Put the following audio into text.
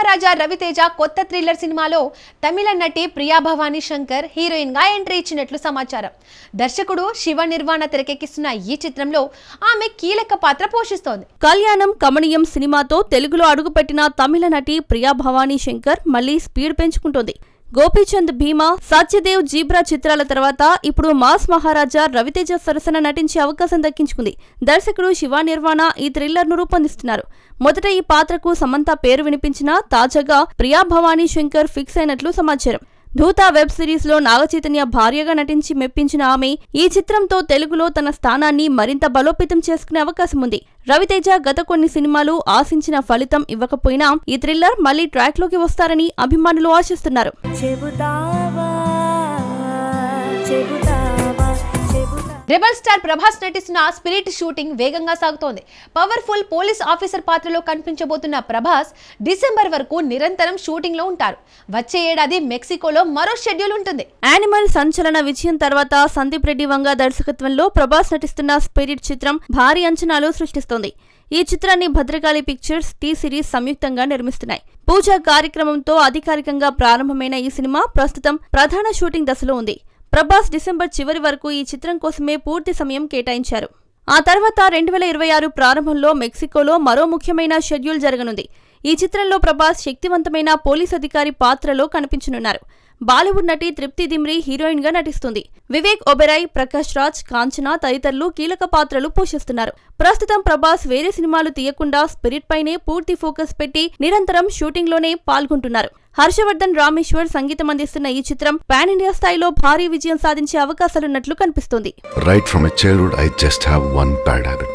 మహారాజా రవితేజ కొత్త థ్రిల్లర్ సినిమాలో తమిళ నటి ప్రియా భవానీ శంకర్ హీరోయిన్ గా ఎంట్రీ ఇచ్చినట్లు సమాచారం. దర్శకుడు శివ నిర్వాణ తెరకెక్కిస్తున్న ఈ చిత్రంలో ఆమె కీలక పాత్ర పోషిస్తోంది. కళ్యాణం కమనీయం సినిమాతో తెలుగులో అడుగుపెట్టిన తమిళ నటి ప్రియా భవానీ శంకర్ మళ్లీ స్పీడ్ పెంచుకుంటోంది. గోపీచంద్ భీమా, సత్యదేవ్ జీబ్రా చిత్రాల తర్వాత ఇప్పుడు మాస్ మహారాజా రవితేజ సరసన నటించే అవకాశం దక్కించుకుంది. దర్శకుడు శివ నిర్వాణ ఈ థ్రిల్లర్ ను రూపొందిస్తున్నారు. మొదట ఈ పాత్రకు సమంత పేరు వినిపించినా తాజాగా ప్రియా భవానీ శంకర్ ఫిక్స్ అయినట్లు సమాచారం. ధూతా వెబ్ సిరీస్ లో నాగచైతన్య భార్యగా నటించి మెప్పించిన ఆమె ఈ చిత్రంతో తెలుగులో తన స్థానాన్ని మరింత బలోపేతం చేసుకునే అవకాశం ఉంది. రవితేజ గత కొన్ని సినిమాలు ఆశించిన ఫలితం ఇవ్వకపోయినా ఈ థ్రిల్లర్ మళ్లీ ట్రాక్ లోకి వస్తారని అభిమానులు ఆశిస్తున్నారు. రెబల్ స్టార్ ప్రభాస్ నటిస్తున్న స్పిరిట్ షూటింగ్ వేగంగా సాగుతోంది. పవర్ఫుల్ పోలీస్ ఆఫీసర్ పాత్రలో కనిపించబోతున్న ప్రభాస్ డిసెంబర్ వరకు నిరంతరం షూటింగ్ లో ఉంటారు. వచ్చే ఏడాది మెక్సికోలో మరో షెడ్యూల్ ఉంటుంది. యానిమల్ సంచలన విజయం తర్వాత సందీప్ రెడ్డి వంగ దర్శకత్వంలో ప్రభాస్ నటిస్తున్న స్పిరిట్ చిత్రం భారీ అంచనాలు సృష్టిస్తోంది. ఈ చిత్రాన్ని భద్రకాళి పిక్చర్స్, టీ సిరీస్ సంయుక్తంగా నిర్మిస్తున్నాయి. పూజా కార్యక్రమంతో అధికారికంగా ప్రారంభమైన ఈ సినిమా ప్రస్తుతం ప్రధాన షూటింగ్ దశలో ఉంది. ప్రభాస్ డిసెంబర్ చివరి వరకు ఈ చిత్రం కోసమే పూర్తి సమయం కేటాయించారు. ఆ తర్వాత 2026 ప్రారంభంలో మెక్సికోలో మరో ముఖ్యమైన షెడ్యూల్ జరగనుంది. ఈ చిత్రంలో ప్రభాస్ శక్తివంతమైన పోలీస్ అధికారి పాత్రలో కనిపించనున్నారు. బాలీవుడ్ నటి తృప్తి దిమ్రీ హీరోయిన్ గా నటిస్తుంది. వివేక్ ఒబెరాయ్, ప్రకాష్ రాజ్, కాంచన తదితరులు కీలక పాత్రలు పోషిస్తున్నారు. ప్రస్తుతం ప్రభాస్ వేరే సినిమాలు తీయకుండా స్పిరిట్ పైనే పూర్తి ఫోకస్ పెట్టి నిరంతరం షూటింగ్ లోనే పాల్గొంటున్నారు. హర్షవర్ధన్ రామేశ్వర్ సంగీతం అందిస్తున్న ఈ చిత్రం పాన్ ఇండియా స్థాయిలో భారీ విజయం సాధించే అవకాశాలున్నట్లు కనిపిస్తోంది. Right from my childhood, I just have one bad habit.